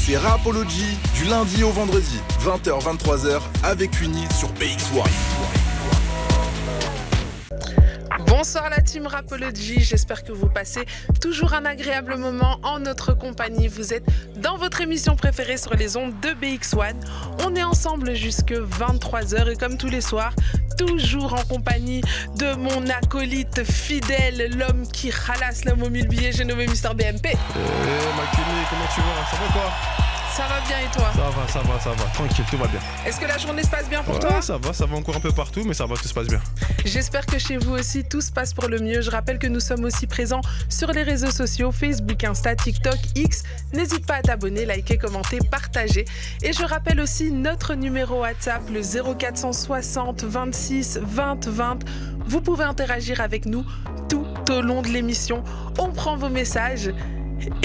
C'est Rapology du lundi au vendredi, 20h-23h avec Uni sur BX1. Bonsoir la team Rapology, j'espère que vous passez toujours un agréable moment en notre compagnie. Vous êtes dans votre émission préférée sur les ondes de BX1. On est ensemble jusque 23h et comme tous les soirs, toujours en compagnie de mon acolyte fidèle, l'homme qui ralasse l'homme au 1000 billets, j'ai nommé Mister BMP. Makini, comment tu vas? Ça va quoi? Ça va bien et toi? Ça va, tranquille, tout va bien. Est-ce que la journée se passe bien pour toi? Ça va encore un peu partout, mais ça va, tout se passe bien. J'espère que chez vous aussi, tout se passe pour le mieux. Je rappelle que nous sommes aussi présents sur les réseaux sociaux, Facebook, Insta, TikTok, X. N'hésite pas à t'abonner, liker, commenter, partager. Et je rappelle aussi notre numéro WhatsApp, le 0460 26 20 20. Vous pouvez interagir avec nous tout au long de l'émission. On prend vos messages.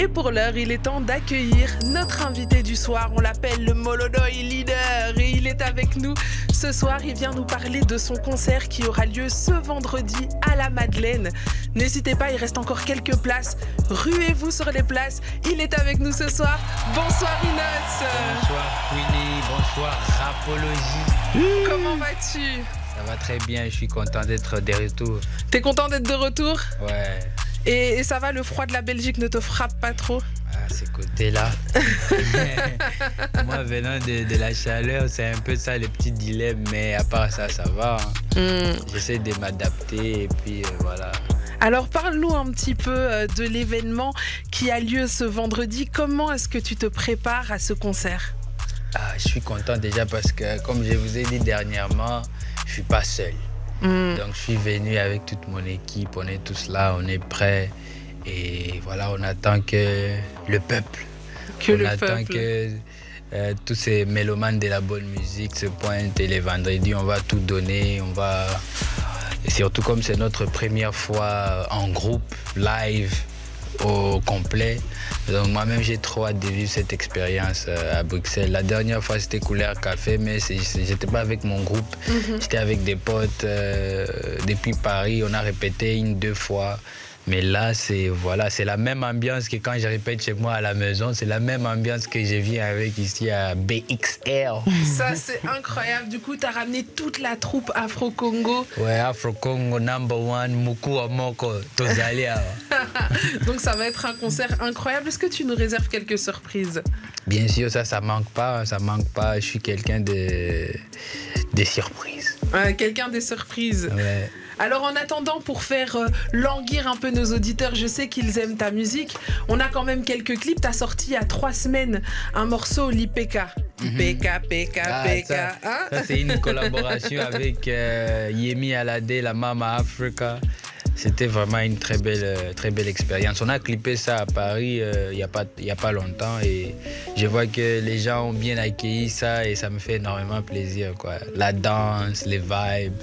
Et pour l'heure, il est temps d'accueillir notre invité du soir. On l'appelle le Molodoy Leader et il est avec nous ce soir. Il vient nous parler de son concert qui aura lieu ce vendredi à la Madeleine. N'hésitez pas, il reste encore quelques places. Ruez-vous sur les places. Il est avec nous ce soir. Bonsoir Inos. Bonsoir Winnie, bonsoir Rapology. Comment vas-tu? Ça va très bien, je suis content d'être de retour. T'es content d'être de retour? Ouais. Et ça va, le froid de la Belgique ne te frappe pas trop? À ce côté-là. Moi, venant de la chaleur, c'est un peu ça le petit dilemme, mais à part ça, ça va. J'essaie de m'adapter et puis voilà. Alors parle-nous un petit peu de l'événement qui a lieu ce vendredi. Comment est-ce que tu te prépares à ce concert? Je suis content déjà parce que, comme je vous ai dit dernièrement, je ne suis pas seul. Donc je suis venu avec toute mon équipe, on est tous là, on est prêts et voilà, on attend que le peuple, que tous ces mélomanes de la bonne musique se pointent et les vendredis on va tout donner, et surtout comme c'est notre première fois en groupe, live, au complet. Donc moi-même j'ai trop hâte de vivre cette expérience à Bruxelles. La dernière fois c'était Couleur Café, mais j'étais pas avec mon groupe, j'étais avec des potes depuis Paris, on a répété 1-2 fois. Mais là, c'est la même ambiance que quand je répète chez moi à la maison. C'est la même ambiance que je viens avec ici à BXR. Ça, c'est incroyable. Du coup, tu as ramené toute la troupe Afro-Congo. Ouais, Afro-Congo #1, Muku Amoko, Tozalia. Donc, ça va être un concert incroyable. Est-ce que tu nous réserves quelques surprises? Bien sûr, ça manque pas. Ça manque pas. Je suis quelqu'un des surprises. Quelqu'un des surprises. Ouais. Alors en attendant, pour faire languir un peu nos auditeurs, je sais qu'ils aiment ta musique. On a quand même quelques clips. Tu as sorti il y a 3 semaines un morceau, l'IPK. IPK. Ça c'est une collaboration avec Yemi Alade, la Mama Africa. C'était vraiment une très belle expérience. On a clippé ça à Paris il y a pas longtemps et je vois que les gens ont bien accueilli ça et ça me fait énormément plaisir, quoi. La danse, les vibes.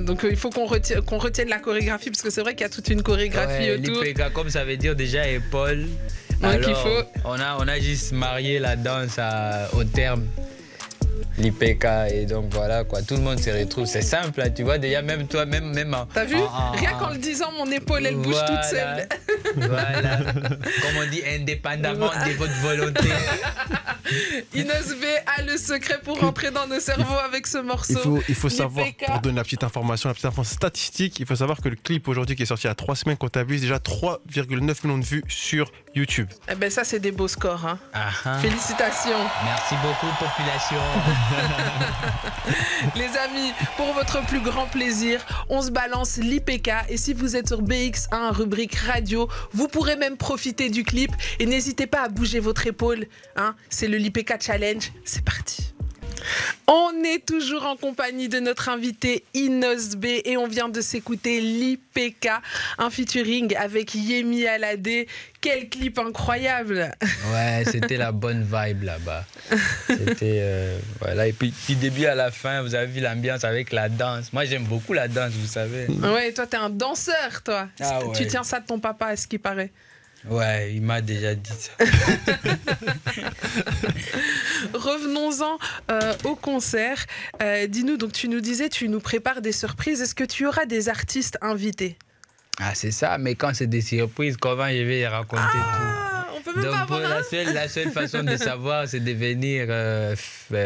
Donc il faut qu'on retienne la chorégraphie parce que c'est vrai qu'il y a toute une chorégraphie autour. L'IPK, comme ça veut dire déjà épaule. Donc alors, on a juste marié la danse au terme. L'IPK et donc voilà quoi, tout le monde se retrouve, c'est simple là, tu vois déjà même toi, même t'as vu, rien qu'en le disant mon épaule elle bouge toute seule. Voilà, comme on dit, indépendamment de votre volonté. Inos B a le secret pour rentrer dans nos cerveaux avec ce morceau. Il faut savoir, pour donner la petite information statistique, il faut savoir que le clip aujourd'hui qui est sorti il y a 3 semaines comptabilise déjà 3,9 millions de vues sur YouTube. Eh ben ça c'est des beaux scores, hein. Félicitations. Merci beaucoup population. Les amis, pour votre plus grand plaisir, on se balance l'IPK et si vous êtes sur BX1 rubrique radio, vous pourrez même profiter du clip et n'hésitez pas à bouger votre épaule, hein. C'est le l'IPK Challenge, c'est parti. On est toujours en compagnie de notre invité Inos B et on vient de s'écouter l'IPK, un featuring avec Yemi Alade. Quel clip incroyable! Ouais, c'était la bonne vibe là-bas. C'était voilà, et puis du début à la fin, vous avez vu l'ambiance avec la danse. Moi, j'aime beaucoup la danse, vous savez. Ouais, toi, t'es un danseur, toi. Ouais. Tu tiens ça de ton papa, à ce qui paraît. Ouais, il m'a déjà dit ça. Revenons-en au concert. Dis-nous, donc tu nous disais, tu nous prépares des surprises. Est-ce que tu auras des artistes invités? Ah, c'est ça, mais quand c'est des surprises, comment je vais raconter tout? On peut même pas avoir la seule façon de savoir, c'est de venir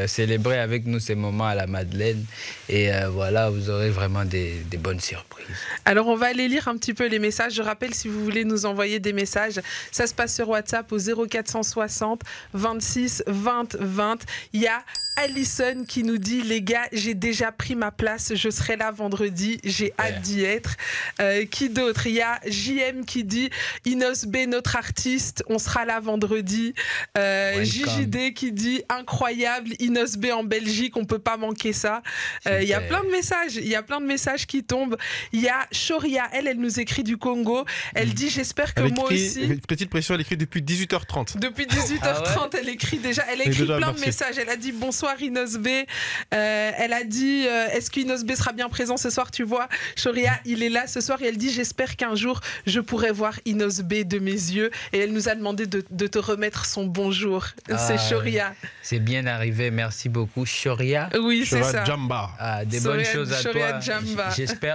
célébrer avec nous ces moments à la Madeleine. Et voilà, vous aurez vraiment des bonnes surprises. Alors, on va aller lire un petit peu les messages. Je rappelle, si vous voulez nous envoyer des messages, ça se passe sur WhatsApp au 0460 26 20 20. Il y a Alison qui nous dit: les gars, j'ai déjà pris ma place, je serai là vendredi, j'ai hâte d'y être. Qui d'autre? Il y a JM qui dit: Inos B, notre artiste, on sera là vendredi. JJD qui dit: incroyable, Inos B en Belgique, on peut pas manquer ça. Il y a plein de messages, qui tombent. Il y a Shoria, elle nous écrit du Congo. Elle dit: j'espère que moi aussi. Petite pression, elle écrit depuis 18h30. Depuis 18h30, elle écrit déjà. Elle a écrit plein de messages. Elle a dit: bonsoir Inos B. Elle a dit: est-ce qu'Inos B sera bien présent ce soir? Tu vois, Shoria, il est là ce soir. Et elle dit: j'espère qu'un jour je pourrai voir Inos B de mes yeux. Et elle nous a demandé de te remettre son bonjour. C'est Shoria. C'est bien arrivé, merci beaucoup. Shoria. Oui, c'est ça. Jamba. Des bonnes choses à toi.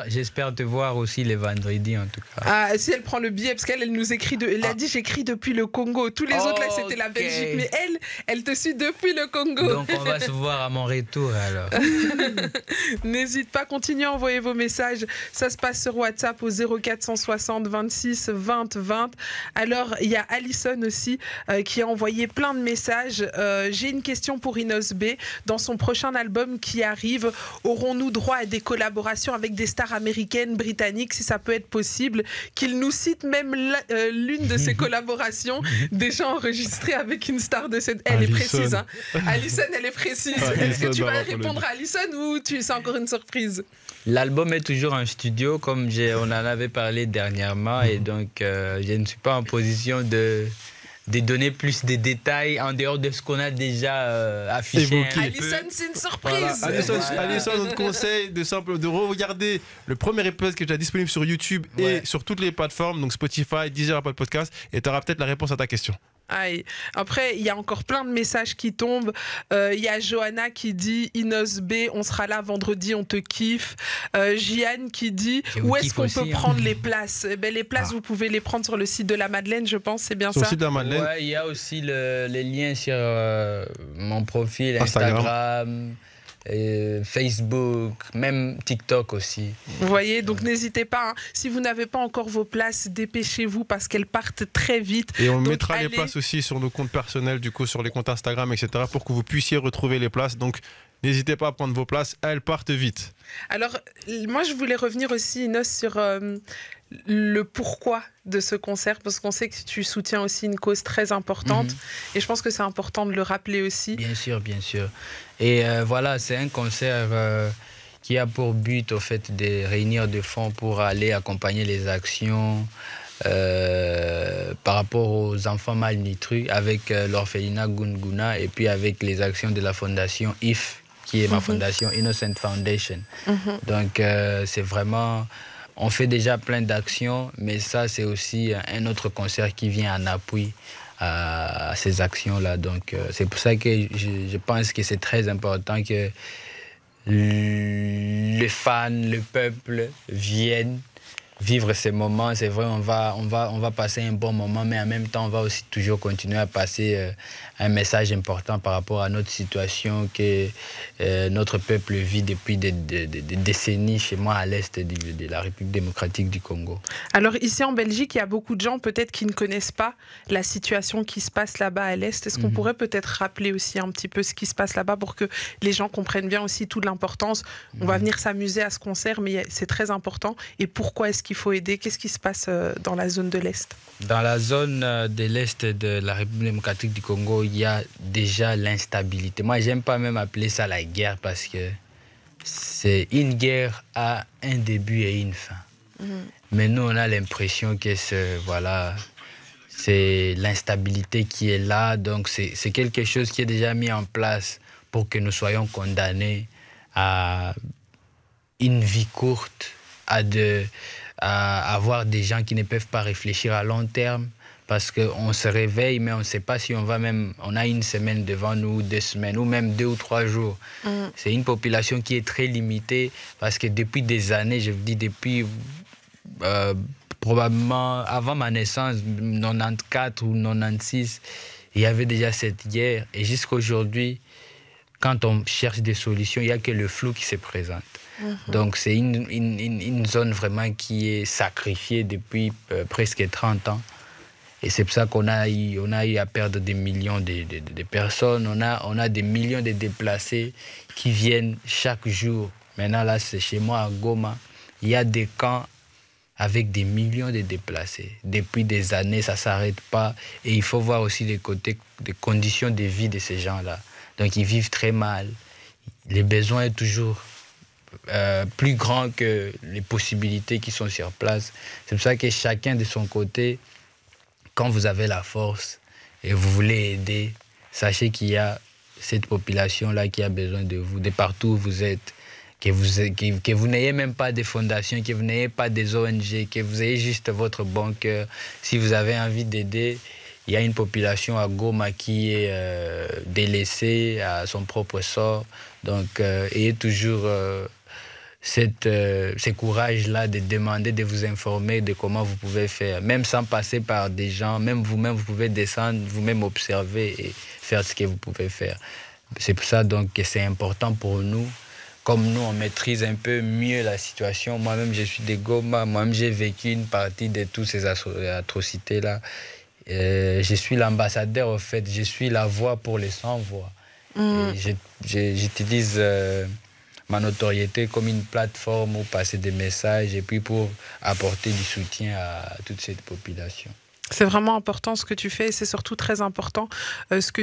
J'espère te voir aussi les vendredis en tout cas. Si elle prend le billet, parce qu'elle nous écrit elle a dit: j'écris depuis le Congo. Tous les autres là c'était la Belgique, mais elle te suit depuis le Congo. Donc on va se voir à mon retour alors. N'hésite pas, continuez à envoyer vos messages. Ça se passe sur WhatsApp au 0460 26 20 20. Alors il y a Alison aussi qui a envoyé plein de messages. J'ai une question pour Inos B. Dans son prochain album qui arrive, aurons-nous droit à des collaborations avec des stars américaines, britanniques, si ça peut être possible? Qu'il nous cite même l'une de ces collaborations déjà enregistrée avec une star de cette... Elle est précise, hein. Alison, elle est précise. Est-ce que tu vas répondre à Alison ou c'est encore une surprise? L'album est toujours en studio, comme on en avait parlé dernièrement, et donc je ne suis pas en position de donner plus de détails en dehors de ce qu'on a déjà affiché. Alison, c'est une surprise. Voilà. Alison, on te conseille de regarder le premier épisode qui est déjà disponible sur YouTube et sur toutes les plateformes, donc Spotify, Deezer, Apple Podcast, et tu auras peut-être la réponse à ta question. Aïe. Après, il y a encore plein de messages qui tombent. Il y a Johanna qui dit: Inos B, on sera là vendredi, on te kiffe. Jeanne qui dit: où est-ce qu'on peut prendre les places? Les places, vous pouvez les prendre sur le site de la Madeleine, je pense, c'est bien ça? Sur le site de la Madeleine. Il y a aussi les liens sur mon profil Instagram. Facebook, même TikTok aussi. Vous voyez, donc n'hésitez pas, hein. Si vous n'avez pas encore vos places, dépêchez-vous parce qu'elles partent très vite. Et on mettra les places aussi sur nos comptes personnels, du coup sur les comptes Instagram, etc., pour que vous puissiez retrouver les places. Donc n'hésitez pas à prendre vos places, elles partent vite. Alors moi je voulais revenir aussi, Inos, sur le pourquoi de ce concert, parce qu'on sait que tu soutiens aussi une cause très importante, et je pense que c'est important de le rappeler aussi. Bien sûr, bien sûr. Et voilà, c'est un concert qui a pour but au fait de réunir des fonds pour aller accompagner les actions par rapport aux enfants malnutris avec l'orphelinat Gunguna et puis avec les actions de la fondation IF, qui est ma fondation, Innocent Foundation. Donc c'est vraiment... On fait déjà plein d'actions, mais ça, c'est aussi un autre concert qui vient en appui à ces actions-là. Donc, c'est pour ça que je pense que c'est très important que les fans, le peuple viennent vivre ces moments. C'est vrai, on va passer un bon moment, mais en même temps, on va aussi toujours continuer à passer un message important par rapport à notre situation que notre peuple vit depuis des décennies chez moi à l'est de la République démocratique du Congo. Alors ici en Belgique, il y a beaucoup de gens peut-être qui ne connaissent pas la situation qui se passe là-bas à l'est. Est-ce qu'on pourrait peut-être rappeler aussi un petit peu ce qui se passe là-bas pour que les gens comprennent bien aussi toute l'importance? On va venir s'amuser à ce concert, mais c'est très important. Et pourquoi est-ce qu'il faut aider? Qu'est-ce qui se passe dans la zone de l'Est? Dans la zone de l'Est de la République démocratique du Congo, il y a déjà l'instabilité. Moi, j'aime pas même appeler ça la guerre parce que c'est une guerre à un début et une fin. Mais nous, on a l'impression que c'est l'instabilité qui est là. Donc, c'est quelque chose qui est déjà mis en place pour que nous soyons condamnés à une vie courte, à avoir des gens qui ne peuvent pas réfléchir à long terme, parce qu'on se réveille, mais on ne sait pas si on va même... On a une semaine devant nous, 2 semaines, ou même 2 ou 3 jours. C'est une population qui est très limitée, parce que depuis des années, je vous dis depuis probablement avant ma naissance, 94 ou 96, il y avait déjà cette guerre. Et jusqu'à aujourd'hui, quand on cherche des solutions, il n'y a que le flou qui se présente. Donc c'est une zone vraiment qui est sacrifiée depuis presque 30 ans. Et c'est pour ça qu'on a eu à perdre des millions de personnes. On a des millions de déplacés qui viennent chaque jour. Maintenant, là, c'est chez moi à Goma. Il y a des camps avec des millions de déplacés. Depuis des années, ça ne s'arrête pas. Et il faut voir aussi les conditions de vie de ces gens-là. Donc, ils vivent très mal. Les besoins sont toujours plus grands que les possibilités qui sont sur place. C'est pour ça que chacun de son côté, quand vous avez la force et vous voulez aider, sachez qu'il y a cette population-là qui a besoin de vous, de partout où vous êtes, que vous n'ayez même pas des fondations, que vous n'ayez pas des ONG, que vous ayez juste votre bon cœur. Si vous avez envie d'aider, il y a une population à Goma qui est délaissée à son propre sort. Donc, ayez toujours ce courage-là de demander, de vous informer de comment vous pouvez faire. Même sans passer par des gens, même vous-même, vous pouvez descendre, vous-même observer et faire ce que vous pouvez faire. C'est pour ça donc que c'est important pour nous. Comme nous, on maîtrise un peu mieux la situation. Moi-même, je suis de Goma. Moi-même, j'ai vécu une partie de toutes ces atrocités-là. Je suis l'ambassadeur, en fait. Je suis la voix pour les sans-voix. J'utilise ma notoriété comme une plateforme où passer des messages et puis pour apporter du soutien à toute cette population. C'est vraiment important ce que tu fais et c'est surtout très important ce que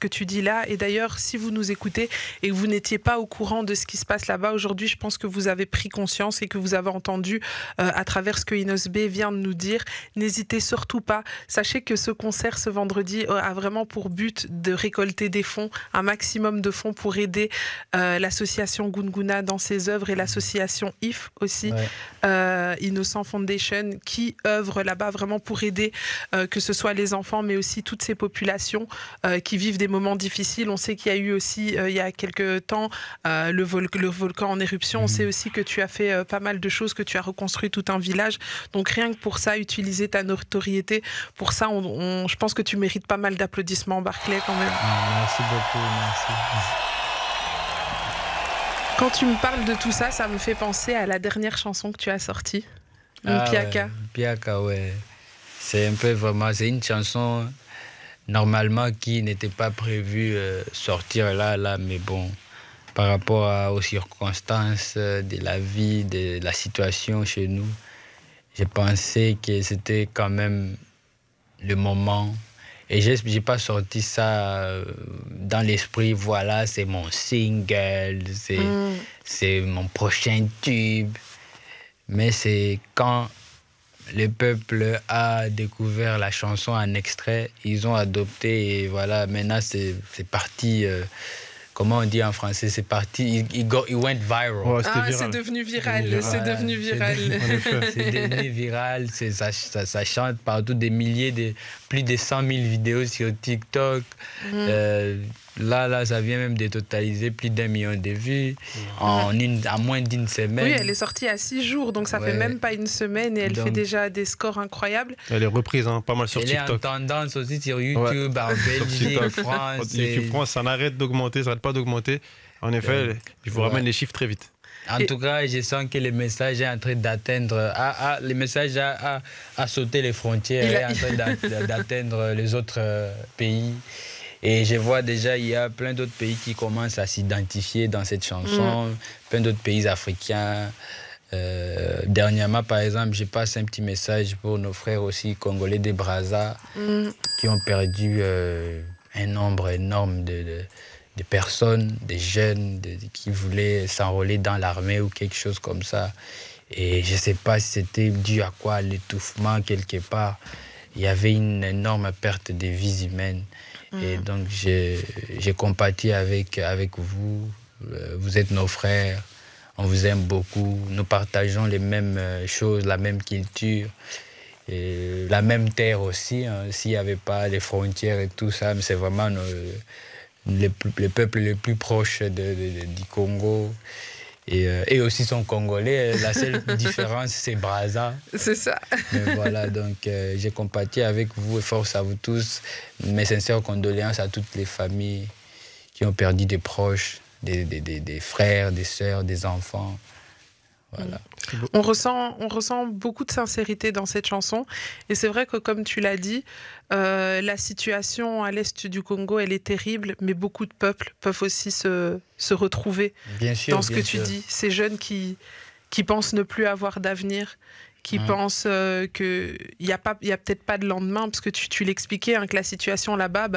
tu dis là. Et d'ailleurs, si vous nous écoutez et que vous n'étiez pas au courant de ce qui se passe là-bas aujourd'hui, je pense que vous avez pris conscience et que vous avez entendu à travers ce que Inosbe vient de nous dire. N'hésitez surtout pas. Sachez que ce concert ce vendredi a vraiment pour but de récolter des fonds, un maximum de fonds pour aider l'association Gunguna dans ses œuvres et l'association IF aussi, Innocent Foundation, qui œuvre là-bas vraiment pour aider que ce soit les enfants, mais aussi toutes ces populations qui vivent des moments difficiles. On sait qu'il y a eu aussi, il y a quelques temps, le volcan en éruption. On sait aussi que tu as fait pas mal de choses, que tu as reconstruit tout un village. Donc rien que pour ça, utiliser ta notoriété, pour ça, je pense que tu mérites pas mal d'applaudissements, Barclay, quand même. Merci beaucoup, merci. Quand tu me parles de tout ça, ça me fait penser à la dernière chanson que tu as sortie, Piaka. Ouais. Piaka, ouais. C'est un peu vraiment, c'est une chanson normalement qui n'était pas prévue sortir là, mais bon, par rapport aux circonstances de la vie, de la situation chez nous, j'ai pensé que c'était quand même le moment. Et j'ai pas sorti ça dans l'esprit, voilà, c'est mon single, c'est mon prochain tube. Mais c'est quand le peuple a découvert la chanson en extrait, ils ont adopté et voilà, maintenant c'est parti, comment on dit en français, c'est parti, it went viral. Oh, c'est devenu viral, c'est devenu viral. C'est devenu viral, ça chante partout, des milliers, plus de 100 000 vidéos sur TikTok. Là, ça vient même de totaliser plus d'1 million de vues en moins d'une semaine. Oui, elle est sortie à 6 jours, donc ça fait même pas une semaine et elle fait déjà des scores incroyables. Elle est reprise pas mal sur TikTok. Elle est en tendance aussi sur YouTube, en Belgique, France. YouTube France, ça n'arrête d'augmenter, ça n'arrête pas d'augmenter. En effet, il vous ramène les chiffres très vite. En tout cas, je sens que le message est en train d'atteindre, le message a sauté les frontières, est en train d'atteindre les autres pays. Et je vois déjà, il y a plein d'autres pays qui commencent à s'identifier dans cette chanson, plein d'autres pays africains. Dernièrement, par exemple, je passe un petit message pour nos frères aussi congolais des Brazza qui ont perdu un nombre énorme de personnes, des jeunes qui voulaient s'enrôler dans l'armée ou quelque chose comme ça. Et je ne sais pas si c'était dû à quoi, l'étouffement quelque part. Il y avait une énorme perte de vies humaines. Et donc, j'ai compatis avec vous. Vous êtes nos frères. On vous aime beaucoup. Nous partageons les mêmes choses, la même culture. Et la même terre aussi. Hein. S'il n'y avait pas les frontières et tout ça, c'est vraiment le peuple le plus proche du Congo. Et aussi ils sont congolais. La seule différence, c'est Brazza. C'est ça. Mais voilà, donc j'ai compati avec vous et force à vous tous. Mes sincères condoléances à toutes les familles qui ont perdu des proches, des frères, des sœurs, des enfants. Voilà. On ressent beaucoup de sincérité dans cette chanson. Et c'est vrai que, comme tu l'as dit, la situation à l'est du Congo, elle est terrible, mais beaucoup de peuples peuvent aussi se retrouver dans ce que tu dis. Ces jeunes qui pensent ne plus avoir d'avenir, qui pensent qu'il n'y a peut-être pas de lendemain, parce que tu l'expliquais, hein, que la situation là-bas,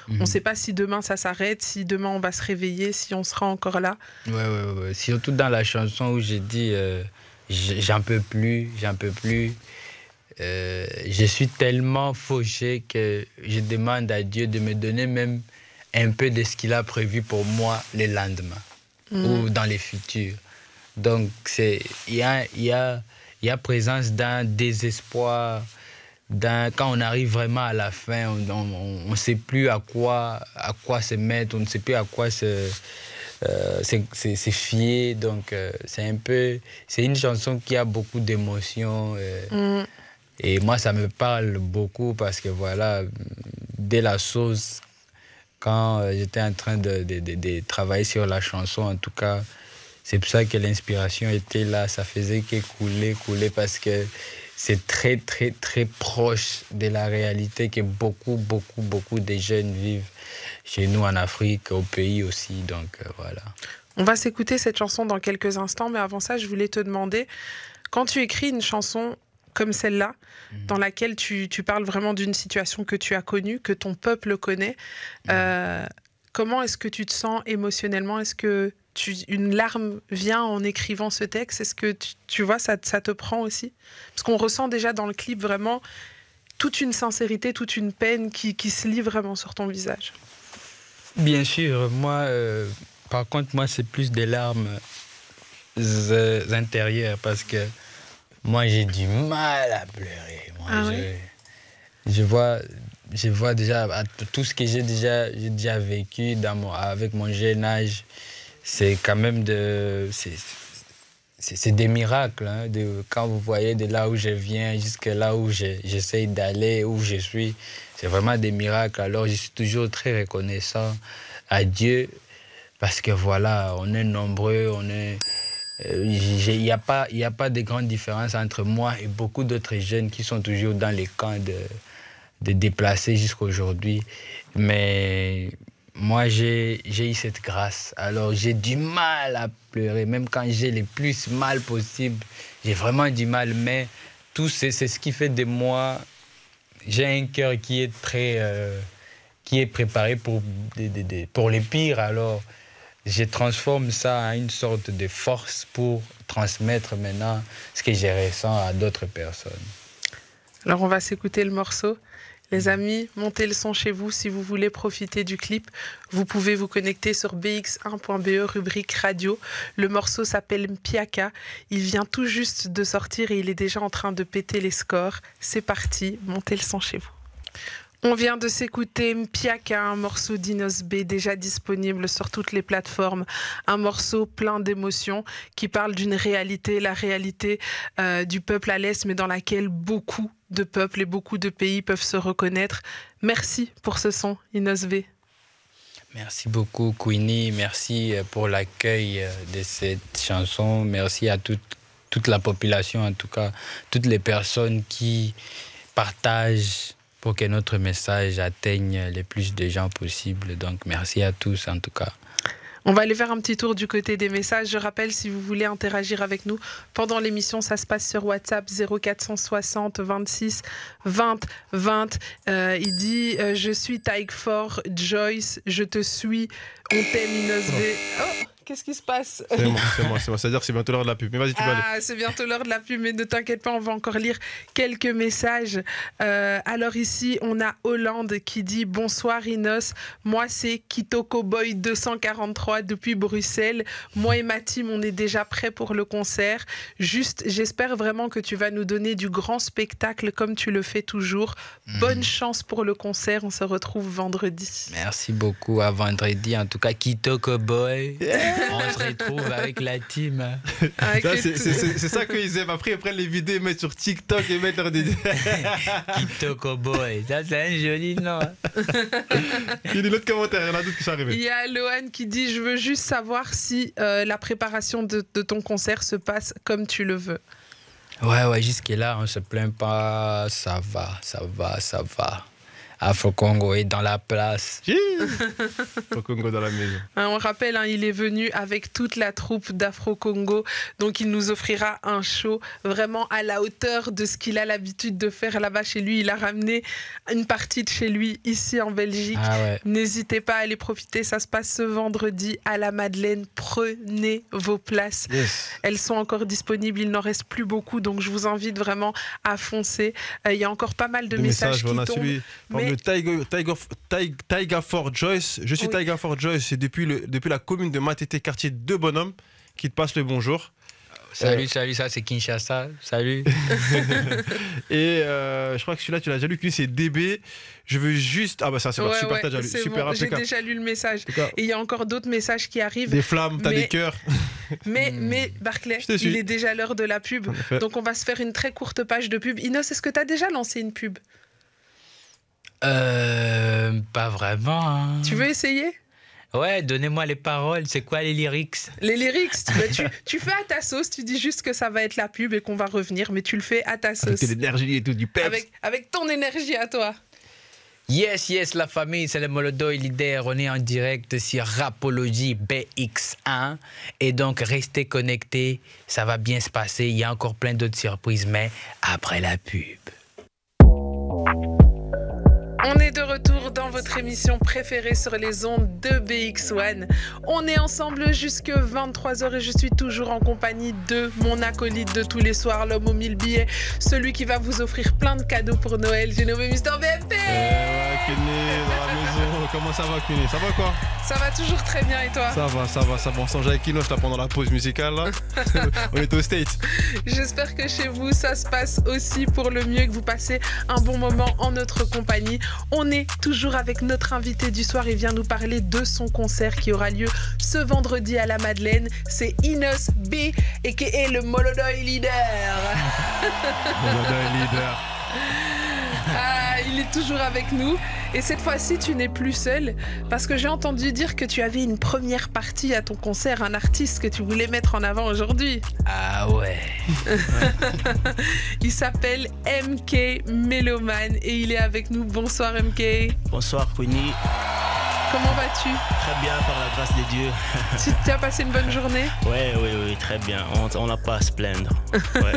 on ne sait pas si demain ça s'arrête, si demain on va se réveiller, si on sera encore là. Ouais. Surtout dans la chanson où j'ai dit j'en peux plus. Je suis tellement fauché que je demande à Dieu de me donner même un peu de ce qu'il a prévu pour moi les lendemains ou dans les futurs. Donc il y a présence d'un désespoir, quand on arrive vraiment à la fin, on ne sait plus à quoi se mettre, on ne sait plus à quoi se fier. Donc c'est une chanson qui a beaucoup d'émotions. Et moi, ça me parle beaucoup parce que voilà, dès la source, quand j'étais en train de travailler sur la chanson, en tout cas, c'est pour ça que l'inspiration était là, ça faisait que couler parce que c'est très, très, très proche de la réalité que beaucoup de jeunes vivent chez nous en Afrique, au pays aussi, donc voilà. On va s'écouter cette chanson dans quelques instants, mais avant ça, je voulais te demander, quand tu écris une chanson comme celle-là, dans laquelle tu parles vraiment d'une situation que tu as connue, que ton peuple connaît, comment est-ce que tu te sens émotionnellement? Est-ce que une larme vient en écrivant ce texte? Est-ce que tu vois, ça te prend aussi? Parce qu'on ressent déjà dans le clip vraiment toute une sincérité, toute une peine qui se lit vraiment sur ton visage. Bien sûr, moi, par contre, moi, c'est plus des larmes intérieures parce que moi, j'ai du mal à pleurer. Moi, je vois déjà tout ce que j'ai déjà vécu avec mon jeune âge. C'est quand même c'est des miracles. Hein, quand vous voyez de là où je viens jusqu'à là où j'essaye d'aller, où je suis, c'est vraiment des miracles. Alors, je suis toujours très reconnaissant à Dieu parce que voilà, on est nombreux, il n'y a pas de grande différence entre moi et beaucoup d'autres jeunes qui sont toujours dans les camps de déplacés jusqu'à aujourd'hui. Mais moi, j'ai eu cette grâce. Alors, j'ai du mal à pleurer. Même quand j'ai le plus mal possible, j'ai vraiment du mal. Mais tout c'est ce qui fait de moi... J'ai un cœur qui est qui est préparé pour les pires. Alors, je transforme ça en une sorte de force pour transmettre maintenant ce que je ressens à d'autres personnes. Alors, on va s'écouter le morceau. Les amis, montez le son chez vous si vous voulez profiter du clip. Vous pouvez vous connecter sur bx1.be, rubrique radio. Le morceau s'appelle Mpiaka. Il vient tout juste de sortir et il est déjà en train de péter les scores. C'est parti, montez le son chez vous. On vient de s'écouter Mpiaka, un morceau d'Inos B déjà disponible sur toutes les plateformes. Un morceau plein d'émotions qui parle d'une réalité, la réalité du peuple à l'Est, mais dans laquelle beaucoup de peuples et beaucoup de pays peuvent se reconnaître. Merci pour ce son, Inos B. Merci beaucoup, Queenie. Merci pour l'accueil de cette chanson. Merci à toute la population, en tout cas, toutes les personnes qui partagent pour que notre message atteigne le plus de gens possible. Donc, merci à tous, en tout cas. On va aller faire un petit tour du côté des messages. Je rappelle, si vous voulez interagir avec nous pendant l'émission, ça se passe sur WhatsApp 0460 26 20 20. Il dit « Je suis Taïkfor, Joyce, je te suis, on t'aime, Inos B. » Oh, qu'est-ce qui se passe? C'est moi. C'est-à-dire que c'est bientôt l'heure de la pub. Mais vas-y, tu vas aller. C'est bientôt l'heure de la pub, mais ne t'inquiète pas, on va encore lire quelques messages. Alors ici, on a Hollande qui dit « Bonsoir Inos, moi c'est Kitoko Boy 243 depuis Bruxelles. Moi et ma team, on est déjà prêts pour le concert. Juste, j'espère vraiment que tu vas nous donner du grand spectacle comme tu le fais toujours. Bonne chance pour le concert, on se retrouve vendredi. » Merci beaucoup, à vendredi. En tout cas, Kitoko Boy. On se retrouve avec la team. C'est ça qu'ils aiment. Après, ils prennent les vidéos, ils mettent sur TikTok et mettent leur TikTok boy. Ça, c'est un joli nom. Il y a d'autres commentaires, il y en a d'autres qui sont arrivés. Il y a Lohan qui dit: je veux juste savoir si la préparation de ton concert se passe comme tu le veux. Ouais, jusque-là, on se plaint pas. Ça va. Afro Congo est dans la place. Afro Congo dans la maison. On rappelle, il est venu avec toute la troupe d'Afro Congo. Donc, il nous offrira un show vraiment à la hauteur de ce qu'il a l'habitude de faire là-bas chez lui. Il a ramené une partie de chez lui ici en Belgique. N'hésitez pas à aller profiter. Ça se passe ce vendredi à la Madeleine. Prenez vos places. Elles sont encore disponibles. Il n'en reste plus beaucoup. Donc, je vous invite vraiment à foncer. Il y a encore pas mal de messages qui tombent. Le Taiga Fort Joyce, je suis Taiga Fort Joyce, c'est depuis la commune de Matete, quartier de Bonhomme, qui te passe le bonjour. Salut, ça c'est Kinshasa, salut. Et je crois que celui-là tu l'as déjà lu, c'est DB. Je veux juste... Ah bah ça c'est super, t'as déjà lu, super impeccable. J'ai déjà lu le message. Et il y a encore d'autres messages qui arrivent. Des flammes, t'as des cœurs. Mais Barclay, il est déjà l'heure de la pub. Donc on va se faire une très courte page de pub. Inos, est-ce que t'as déjà lancé une pub? Pas vraiment. Tu veux essayer? Ouais, donnez-moi les paroles. C'est quoi les lyrics? Les lyrics, tu fais à ta sauce. Tu dis juste que ça va être la pub et qu'on va revenir, mais tu le fais à ta sauce. Avec l'énergie et tout, du peps. Avec ton énergie à toi. Yes, la famille, c'est le Molodoy leader. On est en direct sur Rapology BX1. Et donc, restez connectés. Ça va bien se passer. Il y a encore plein d'autres surprises, mais après la pub. On est de retour dans votre émission préférée sur les ondes de BX1. On est ensemble jusque 23h et je suis toujours en compagnie de mon acolyte de tous les soirs, l'homme aux 1000 billets, celui qui va vous offrir plein de cadeaux pour Noël. J'ai nommé Mister BMP. Kenny, dans la maison. Comment ça va, Kenny? Ça va quoi? Ça va toujours très bien et toi? Ça va. On s'en avec Kinos là pendant la pause musicale là. On est au States. J'espère que chez vous ça se passe aussi pour le mieux, que vous passez un bon moment en notre compagnie. On est toujours avec notre invité du soir. Il vient nous parler de son concert qui aura lieu ce vendredi à la Madeleine. C'est Inos B, a.k.a. le Molodoy leader. Molodoy leader. Il est toujours avec nous. Et cette fois-ci, tu n'es plus seul parce que j'ai entendu dire que tu avais une première partie à ton concert, un artiste que tu voulais mettre en avant aujourd'hui. Ah ouais. Il s'appelle MK Meloman et il est avec nous. Bonsoir MK. Bonsoir Queenie. Comment vas-tu? Très bien, par la grâce des dieux. Tu as passé une bonne journée? Oui, très bien. On n'a pas à se plaindre. Ouais.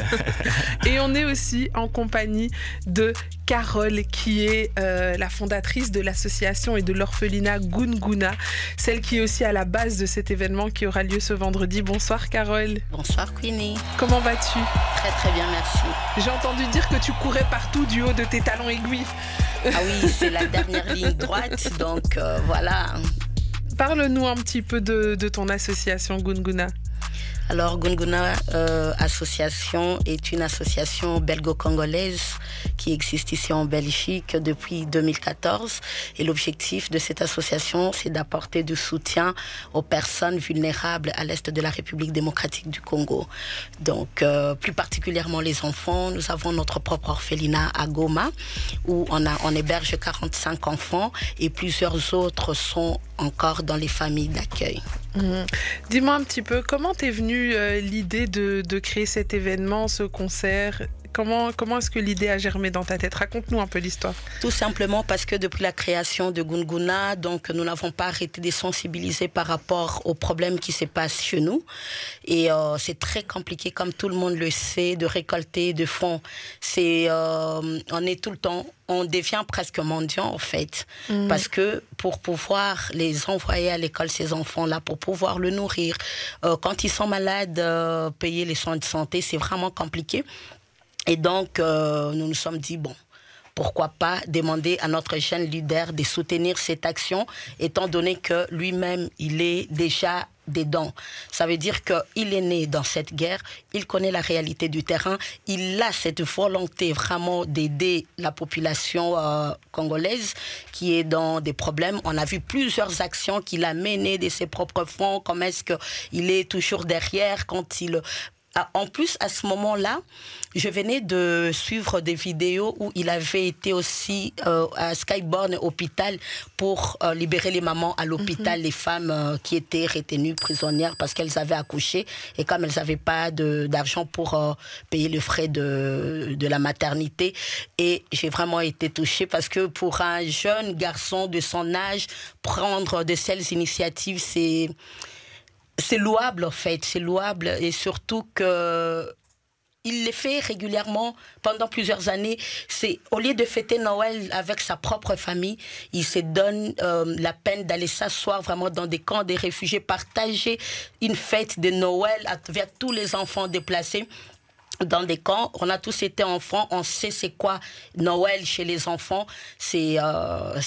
Et on est aussi en compagnie de Carole, qui est la fondatrice de l'association et de l'orphelinat Gunguna, celle qui est aussi à la base de cet événement qui aura lieu ce vendredi. Bonsoir Carole. Bonsoir Queenie. Comment vas-tu? Très bien, merci. J'ai entendu dire que tu courais partout du haut de tes talons aiguilles. Ah oui, c'est la dernière ligne droite, donc voilà. Parle-nous un petit peu de ton association Gunguna. Alors, Gunguna Association est une association belgo-congolaise qui existe ici en Belgique depuis 2014. Et l'objectif de cette association, c'est d'apporter du soutien aux personnes vulnérables à l'est de la République démocratique du Congo. Donc, plus particulièrement les enfants. Nous avons notre propre orphelinat à Goma, où on héberge 45 enfants et plusieurs autres sont encore dans les familles d'accueil. Dis-moi un petit peu, comment t'es venue l'idée de créer cet événement, ce concert? Comment est-ce que l'idée a germé dans ta tête? Raconte-nous un peu l'histoire. Tout simplement parce que depuis la création de Gunguna, donc nous n'avons pas arrêté de sensibiliser par rapport aux problèmes qui se passent chez nous. Et c'est très compliqué, comme tout le monde le sait, de récolter de fonds. On est tout le temps... On devient presque mendiant, en fait. Parce que pour pouvoir les envoyer à l'école, ces enfants-là, pour pouvoir le nourrir, quand ils sont malades, payer les soins de santé, c'est vraiment compliqué. Et donc, nous nous sommes dit, bon, pourquoi pas demander à notre jeune leader de soutenir cette action, étant donné que lui-même, il est déjà dedans. Ça veut dire qu'il est né dans cette guerre, il connaît la réalité du terrain, il a cette volonté vraiment d'aider la population congolaise qui est dans des problèmes. On a vu plusieurs actions qu'il a menées de ses propres fonds, comme est-ce qu'il est toujours derrière quand il... En plus, à ce moment-là, je venais de suivre des vidéos où il avait été aussi à Skyborn Hôpital pour libérer les mamans à l'hôpital, les femmes qui étaient retenues prisonnières parce qu'elles avaient accouché et comme elles n'avaient pas d'argent pour payer les frais de la maternité. Et j'ai vraiment été touchée parce que pour un jeune garçon de son âge, prendre de telles initiatives, c'est louable en fait, c'est louable et surtout que il les fait régulièrement pendant plusieurs années. C'est au lieu de fêter Noël avec sa propre famille, il se donne la peine d'aller s'asseoir vraiment dans des camps des réfugiés, partager une fête de Noël avec tous les enfants déplacés. Dans des camps, on a tous été enfants, on sait c'est quoi Noël chez les enfants. C'est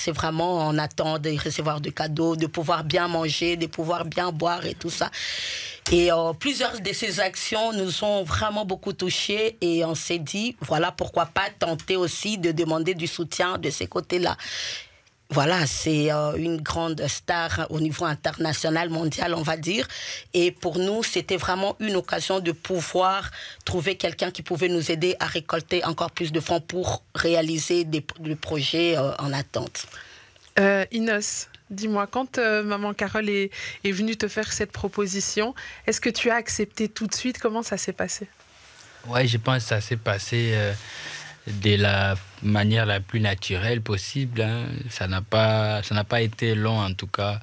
vraiment, on attend de recevoir des cadeaux, de pouvoir bien manger, de pouvoir bien boire et tout ça. Et plusieurs de ces actions nous ont vraiment beaucoup touchés et on s'est dit, voilà, pourquoi pas tenter aussi de demander du soutien de ces côtés-là. Voilà, c'est une grande star au niveau international, mondial, on va dire. Et pour nous, c'était vraiment une occasion de pouvoir trouver quelqu'un qui pouvait nous aider à récolter encore plus de fonds pour réaliser des projets en attente. Inos, dis-moi, quand maman Carole est venue te faire cette proposition, est-ce que tu as accepté tout de suite? Comment ça s'est passé? Ouais, je pense que ça s'est passé de la manière la plus naturelle possible. Hein. Ça n'a pas été long en tout cas.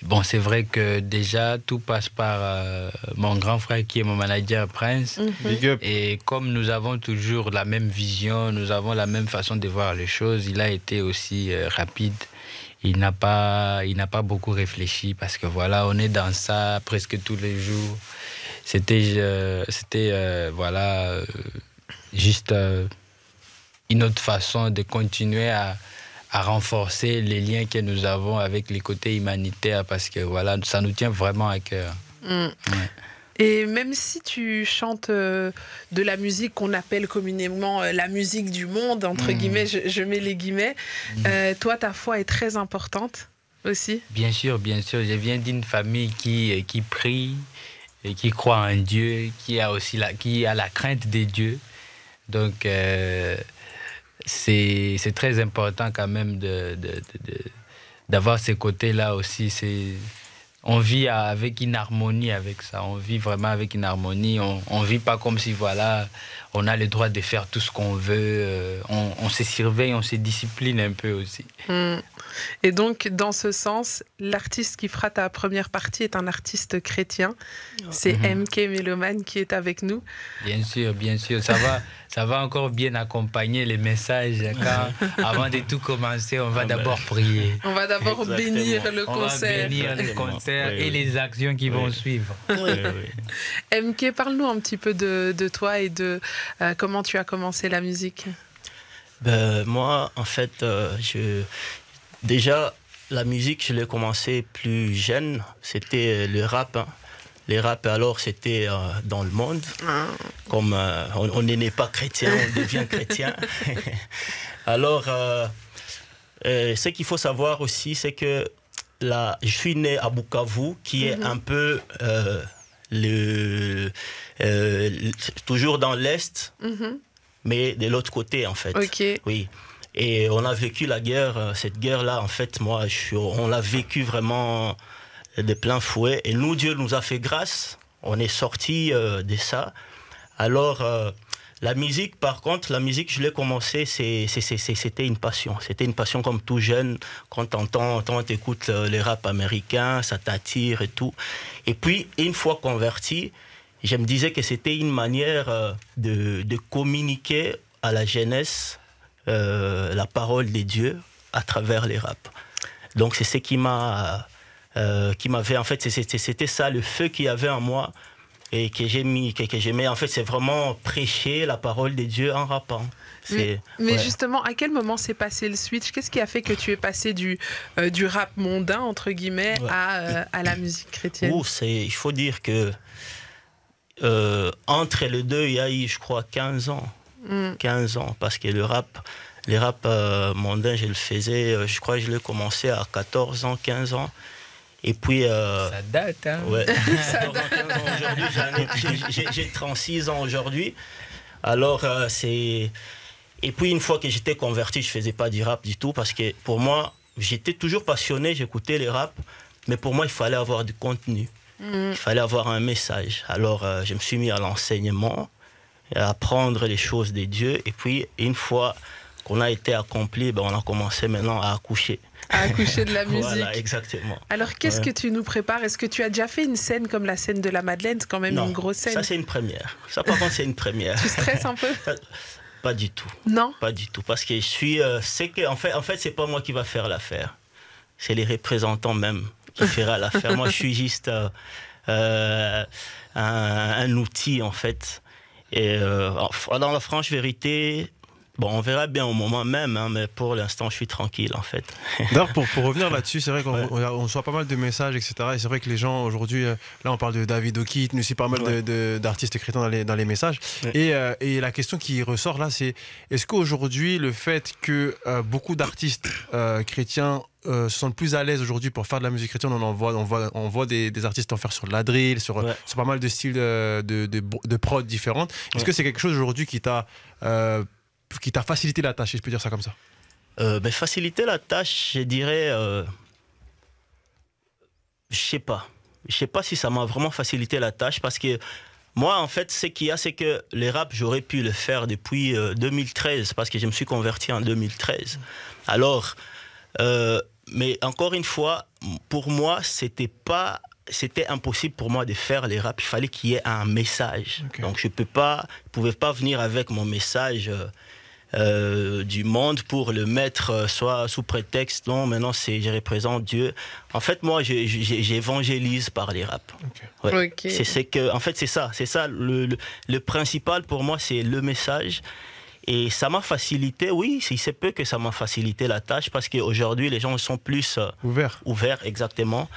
Bon, c'est vrai que déjà tout passe par mon grand frère qui est mon manager Prince. Big up. Et comme nous avons toujours la même vision, nous avons la même façon de voir les choses, il a été aussi rapide. Il n'a pas beaucoup réfléchi parce que voilà, on est dans ça presque tous les jours. C'était voilà, juste une autre façon de continuer à renforcer les liens que nous avons avec les côtés humanitaires parce que voilà, ça nous tient vraiment à cœur. Ouais. Et même si tu chantes de la musique qu'on appelle communément la musique du monde, entre guillemets, je mets les guillemets, toi, ta foi est très importante aussi? Bien sûr, bien sûr. Je viens d'une famille qui prie et qui croit en Dieu, qui a la crainte des dieux. Donc, c'est très important quand même d'avoir ces côtés-là aussi. On vit avec une harmonie avec ça. On vit vraiment avec une harmonie. On ne vit pas comme si, voilà, on a le droit de faire tout ce qu'on veut. On se surveille, on se discipline un peu aussi. Et donc, dans ce sens, l'artiste qui fera ta première partie est un artiste chrétien. C'est MK Méloman qui est avec nous. Bien sûr, bien sûr. Ça va encore bien accompagner les messages. Avant de tout commencer, on va d'abord prier. On va d'abord bénir le concert. On va bénir le concert et les actions qui vont suivre. MK, parle-nous un petit peu de toi et de comment tu as commencé la musique. Moi, en fait, déjà, la musique, je l'ai commencé plus jeune. C'était le rap. Hein. Les rap, alors, c'était dans le monde. Comme on n'est pas chrétien, on devient chrétien. Alors, ce qu'il faut savoir aussi, c'est que je suis né à Bukavu, qui est un peu toujours dans l'Est, mais de l'autre côté, en fait. Okay. Oui. Et on a vécu la guerre, cette guerre-là, en fait, on l'a vécu vraiment de plein fouet. Et nous, Dieu nous a fait grâce. On est sortis de ça. Alors, la musique, par contre, je l'ai commencé, c'était une passion. C'était une passion comme tout jeune. Quand tu écoutes les rap américains, ça t'attire et tout. Et puis, une fois converti, je me disais que c'était une manière de communiquer à la jeunesse la parole de Dieu à travers les rap. Donc c'est ce qui m'avait, en fait, c'était ça le feu qu'il y avait en moi. et que j'aimais. En fait, c'est vraiment prêcher la parole de Dieu en rappant. Mais justement, à quel moment s'est passé le switch? Qu'est-ce qui a fait que tu es passé du rap mondain, entre guillemets, à la musique chrétienne? Il faut dire que entre les deux, il y a eu, je crois, 15 ans. 15 ans, parce que les rap mondains, je le faisais, je crois que je l'ai commencé à 14 ans, 15 ans. Et puis... ça date, hein? Ouais. Ça date. Aujourd'hui, j'ai 36 ans aujourd'hui. Alors, c'est... Et puis, une fois que j'étais converti, je ne faisais pas du rap du tout, parce que pour moi, j'étais toujours passionné, j'écoutais les rap, mais pour moi, il fallait avoir du contenu. Il fallait avoir un message. Alors, je me suis mis à l'enseignement, à apprendre les choses de Dieu. Et puis, une fois qu'on a été accompli, on a commencé maintenant à accoucher. À accoucher de la musique. Voilà, exactement. Alors, qu'est-ce que tu nous prépares? Est-ce que tu as déjà fait une scène comme la scène de la Madeleine? C'est quand même une grosse scène. Ça, c'est une première. Ça, par contre, c'est une première. Tu stresses un peu? Pas du tout. Non? Pas du tout. Parce que je suis... en fait, c'est pas moi qui va faire l'affaire. C'est les représentants même qui feront l'affaire. Moi, je suis juste un outil, en fait. Et dans la franche vérité... on verra bien au moment même, hein, mais pour l'instant, je suis tranquille, en fait. D'ailleurs, pour revenir là-dessus, c'est vrai qu'on reçoit pas mal de messages, etc. Et c'est vrai que les gens, aujourd'hui, là, on parle de David Okit, mais aussi pas mal d'artistes chrétiens dans les messages. Ouais. Et la question qui ressort là, c'est est-ce qu'aujourd'hui, le fait que beaucoup d'artistes chrétiens se sentent plus à l'aise aujourd'hui pour faire de la musique chrétienne, on voit des artistes en faire sur de la drill, sur pas mal de styles de prod différentes. Est-ce que c'est quelque chose aujourd'hui qui t'a facilité la tâche, si je peux dire ça comme ça? Faciliter la tâche, je dirais... je sais pas. Je sais pas si ça m'a vraiment facilité la tâche, parce que moi, en fait, ce qu'il y a, c'est que les rap, j'aurais pu le faire depuis 2013, parce que je me suis converti en 2013. Alors, mais encore une fois, pour moi, c'était impossible pour moi de faire les rap. Il fallait qu'il y ait un message. Okay. Donc, je pouvais pas venir avec mon message... du monde pour le mettre soit sous prétexte non maintenant je représente Dieu. En fait moi j'évangélise par les rap. En fait c'est ça le principal pour moi, c'est le message. Et ça m'a facilité, oui, il se peut que ça m'a facilité la tâche, parce qu'aujourd'hui les gens sont plus ouverts, exactement.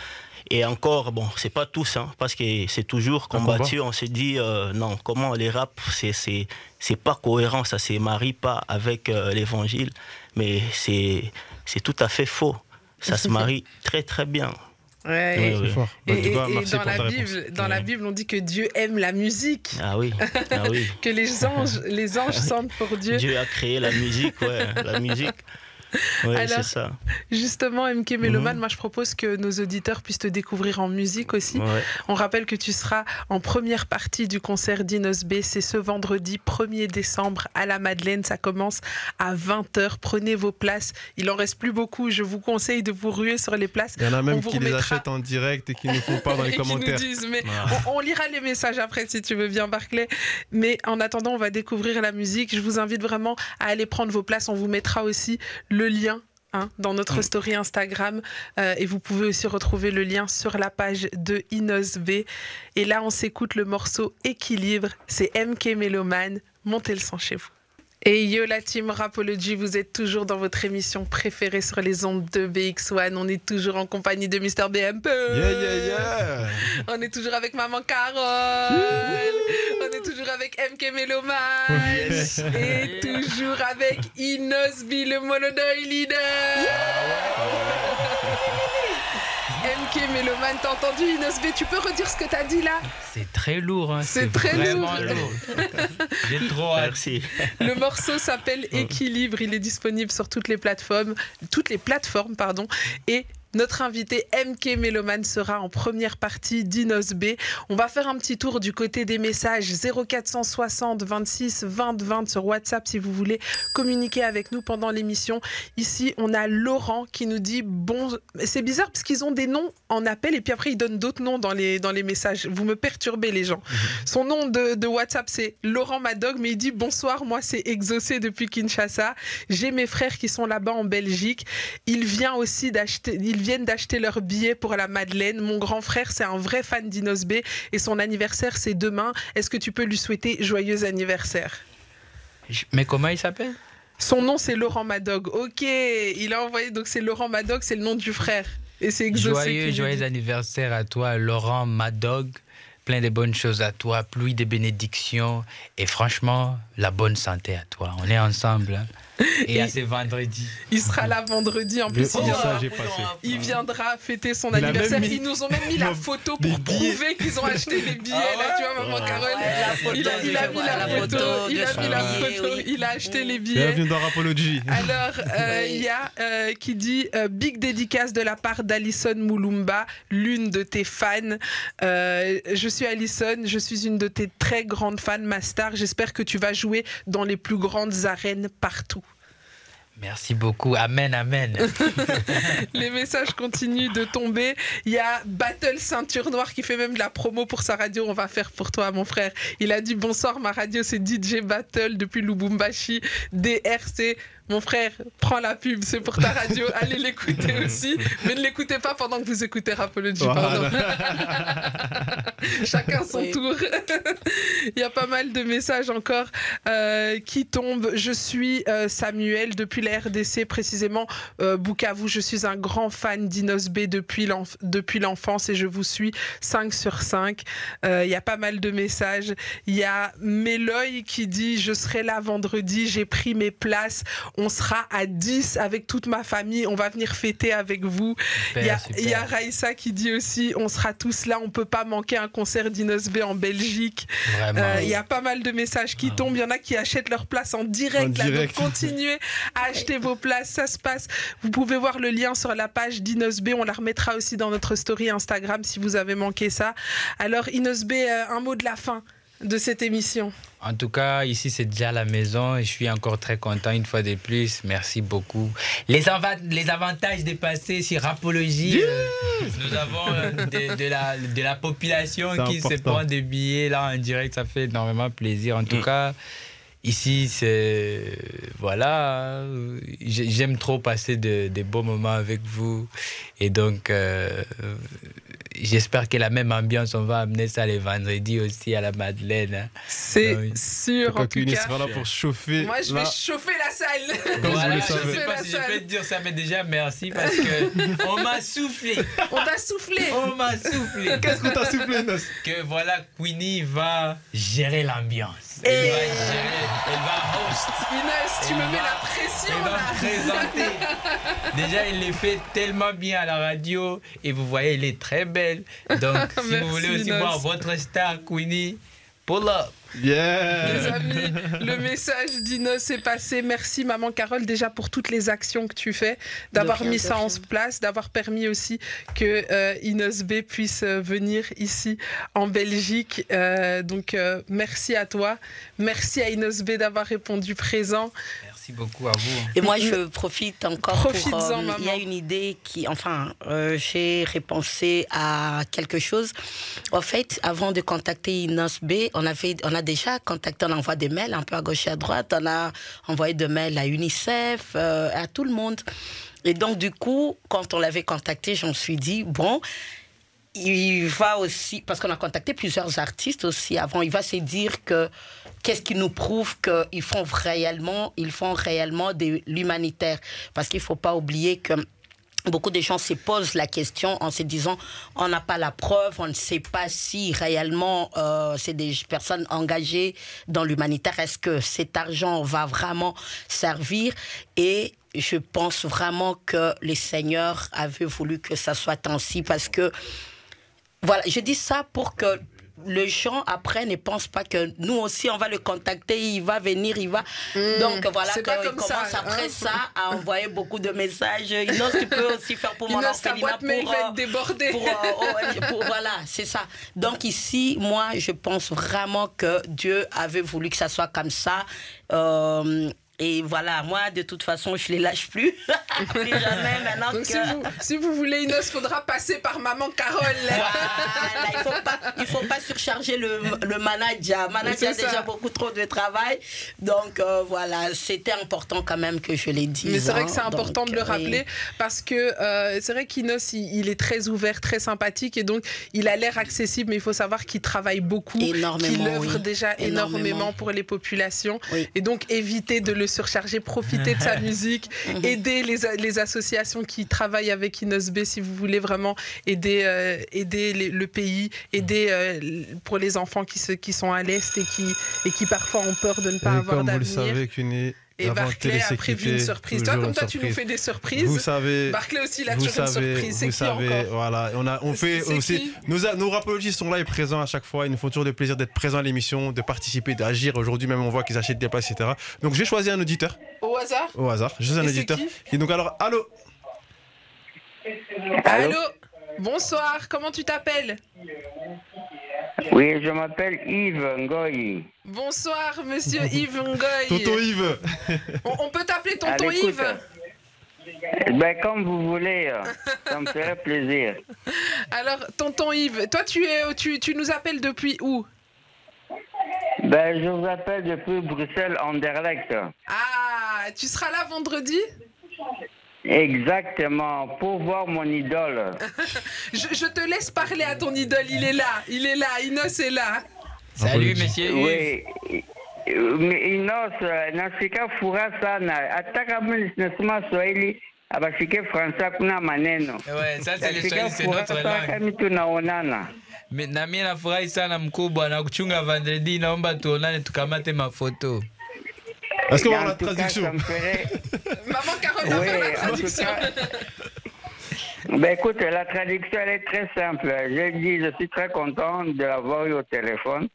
Et encore, c'est pas tous, hein, parce que c'est toujours combattu. On se dit, non, comment les rap, c'est pas cohérent, ça se marie pas avec l'évangile. Mais c'est tout à fait faux. Ça se marie très très bien. Ouais, et dans la Bible, on dit que Dieu aime la musique. Ah oui. Que les anges sentent pour Dieu. Dieu a créé la musique, la musique. Oui, alors, c'est ça. Justement, MK Méloman, moi je propose que nos auditeurs puissent te découvrir en musique aussi. On rappelle que tu seras en première partie du concert d'Inos B. C'est ce vendredi 1er décembre à la Madeleine. Ça commence à 20h. Prenez vos places. Il en reste plus beaucoup. Je vous conseille de vous ruer sur les places. Il y en a même qui les achètent en direct et qui ne font pas dans les commentaires. Qui nous disent, mais on lira les messages après si tu veux bien, Barclay. Mais en attendant, on va découvrir la musique. Je vous invite vraiment à aller prendre vos places. On vous mettra aussi le lien dans notre story Instagram et vous pouvez aussi retrouver le lien sur la page de Inos B. Et là on s'écoute le morceau Équilibre, c'est MK Méloman, montez le son chez vous. Et yo la team Rapology, vous êtes toujours dans votre émission préférée sur les ondes de BX1. On est toujours en compagnie de Mr BMP. On est toujours avec Maman Carole. On est toujours avec MK Méloman. Et toujours avec Inos B, le Monodoy leader. MK Méloman, t'as entendu Inos B? Tu peux redire ce que t'as dit là? C'est très lourd, hein. C'est très vraiment lourd. J'ai trop hâte. Merci. Le morceau s'appelle Équilibre, il est disponible sur toutes les plateformes, et notre invité MK Méloman sera en première partie d'Inos B. On va faire un petit tour du côté des messages 0460 26 20 20 sur WhatsApp si vous voulez communiquer avec nous pendant l'émission. Ici, on a Laurent qui nous dit bon, c'est bizarre parce qu'ils ont des noms en appel et puis après ils donnent d'autres noms dans les messages. Vous me perturbez les gens. Son nom de WhatsApp c'est Laurent Madog, mais il dit bonsoir, moi c'est Exaucé depuis Kinshasa. J'ai mes frères qui sont là-bas en Belgique. Il vient ils viennent d'acheter leur billet pour la Madeleine. Mon grand frère, c'est un vrai fan d'Inos B et son anniversaire, c'est demain. Est-ce que tu peux lui souhaiter joyeux anniversaire? Mais comment il s'appelle? Son nom, c'est Laurent Madog. Ok, il a envoyé, donc c'est Laurent Madog, c'est le nom du frère. Et c'est exaucé. Joyeux anniversaire à toi, Laurent Madog. Plein de bonnes choses à toi, pluie de bénédictions. Et franchement, la bonne santé à toi. On est ensemble. Hein. Et à ce vendredi. Il sera là vendredi. En plus, il viendra fêter son anniversaire. Ils nous ont même mis la photo pour prouver qu'ils ont acheté les billets. Là, tu vois, maman Carole. Il a mis la photo. Il a acheté les billets. Bienvenue dans Rapology. Alors, il y a qui dit big dédicace de la part d'Alison Moulumba, l'une de tes fans. Je suis Alison, je suis une de tes très grandes fans, ma star. J'espère que tu vas jouer dans les plus grandes arènes partout. Merci beaucoup. Amen, amen. Les messages continuent de tomber. Il y a Battle Ceinture Noire qui fait même de la promo pour sa radio. On va faire pour toi, mon frère. Il a dit bonsoir, ma radio, c'est DJ Battle depuis Lubumbashi, DRC. Mon frère, prends la pub, c'est pour ta radio. Allez l'écouter aussi. Mais ne l'écoutez pas pendant que vous écoutez Rapology. Pardon. Chacun son tour. Il y a pas mal de messages encore qui tombent. Je suis Samuel depuis la RDC, précisément Bukavu. Je suis un grand fan d'Inos B depuis l'enfance et je vous suis 5 sur 5. Il y a pas mal de messages. Il y a Méloy qui dit « Je serai là vendredi, j'ai pris mes places. On sera à 10 avec toute ma famille. On va venir fêter avec vous. » Il y a Raïssa qui dit aussi « On sera tous là. On ne peut pas manquer un concert d'Inos B en Belgique. » Il y a pas mal de messages qui tombent. Il y en a qui achètent leur place en direct. Donc continuez à acheter vos places. Ça se passe. Vous pouvez voir le lien sur la page d'Inos B. On la remettra aussi dans notre story Instagram si vous avez manqué ça. Alors Inos B, un mot de la fin de cette émission. En tout cas, ici, c'est déjà la maison et je suis encore très content une fois de plus. Merci beaucoup. Les avantages de passer sur Rapology, nous avons de la population qui se prend des billets là en direct. Ça fait énormément plaisir. En tout cas, ici, c'est... Voilà, j'aime trop passer de beaux moments avec vous. Et donc... j'espère que la même ambiance, on va amener ça les vendredis aussi à la Madeleine. C'est sûr, en tout cas. Sera là pour chauffer. Moi, je vais chauffer la salle. Voilà, je ne sais pas si je peux te dire ça, mais déjà, merci parce qu'on m'a soufflé. On t'a soufflé. On m'a soufflé. Qu'est-ce qu'on t'a soufflé, Nos? Que voilà, Queenie va gérer l'ambiance. Elle va host. Inès, tu me mets la pression. Elle va présenter. Déjà, elle les fait tellement bien à la radio et vous voyez, elle est très belle. Donc, si vous voulez aussi voir votre star, Queenie, pull up. Yeah. Les amis, le message d'Inos est passé. Merci maman Carole déjà pour toutes les actions que tu fais, d'avoir mis ça en place, d'avoir permis aussi que Inos B puisse venir ici en Belgique. Donc merci à toi, merci à Inos B d'avoir répondu présent. Merci beaucoup à vous. Et moi, je profite encore maman. Il y a une idée qui... Enfin, j'ai repensé à quelque chose. En fait, avant de contacter Inos B, on a déjà contacté, on envoie des mails un peu à gauche et à droite. On a envoyé des mails à UNICEF, à tout le monde. Et donc, du coup, quand on l'avait contacté, je me suis dit, bon... Il va aussi, parce qu'on a contacté plusieurs artistes aussi avant, il va se dire que qu'est-ce qui nous prouve qu'ils font réellement de l'humanitaire. Parce qu'il ne faut pas oublier que beaucoup de gens se posent la question en se disant on n'a pas la preuve, on ne sait pas si réellement c'est des personnes engagées dans l'humanitaire. Est-ce que cet argent va vraiment servir? Et je pense vraiment que les seigneurs avaient voulu que ça soit ainsi parce que voilà, je dis ça pour que les gens après ne pensent pas que nous aussi on va le contacter, il va venir, il va. Donc voilà, qu'il commence après ça à envoyer beaucoup de messages. Inos, tu peux aussi faire pour mon orphelinat. Mais il va être débordé. Voilà, c'est ça. Donc ici, moi, je pense vraiment que Dieu avait voulu que ça soit comme ça. Et voilà, moi, de toute façon, je ne les lâche plus. Plus jamais, maintenant. Donc, si vous voulez Inos, il faudra passer par Maman Carole. Voilà, il ne faut pas surcharger le manager. Le manager a déjà beaucoup trop de travail. Donc, voilà, c'était important quand même que je l'ai dit. Mais c'est vrai que c'est important de le rappeler parce que c'est vrai qu'Inos, il est très ouvert, très sympathique et donc il a l'air accessible, mais il faut savoir qu'il travaille beaucoup, qu'il œuvre déjà énormément pour les populations. Oui. Et donc, éviter de le surcharger, profiter de sa musique, aider les associations qui travaillent avec Inos B si vous voulez vraiment aider le pays, aider pour les enfants qui sont à l'Est et qui parfois ont peur de ne pas avoir d'avenir. Vous le savez qu'une et Barclay a prévu une surprise. Toi, comme toi, tu nous fais des surprises. Vous savez, Barclay aussi, il a toujours une surprise. C'est qui encore ? Voilà, on fait aussi. Nos rapologistes sont là et présents à chaque fois. Ils nous font toujours le plaisir d'être présents à l'émission, de participer, d'agir. Aujourd'hui, même, on voit qu'ils achètent des places, etc. Donc, j'ai choisi un auditeur. Au hasard ? Au hasard. Juste un auditeur. Et donc, alors, allô ? Allô ? Bonsoir, comment tu t'appelles ? Oui, je m'appelle Yves Ngoy. Bonsoir, monsieur Yves Ngoy. Tonton Yves. On peut t'appeler Tonton Yves ? Ben, comme vous voulez, ça me ferait plaisir. Alors, Tonton Yves, toi, tu nous appelles depuis où ? Ben, je vous appelle depuis Bruxelles, Anderlecht. Ah, tu seras là vendredi ? Exactement, pour voir mon idole. je te laisse parler à ton idole, il est là, Inos est là. Salut, monsieur. Oui, Inos, nafika fura sana, ataka ministre Swahili, abashike Français kuna maneno. Ouais, ça c'est le Swahili, c'est notre langue. Tunaonana. Na mimi nafurahi sana mkubwa na kuchunga vendredi, naomba tuonane tukamate mafoto. Est-ce qu'on va avoir la traduction? Maman Carole va faire la traduction. Ben écoute, la traduction elle est très simple. J'ai dit, je suis très content de l'avoir eu au téléphone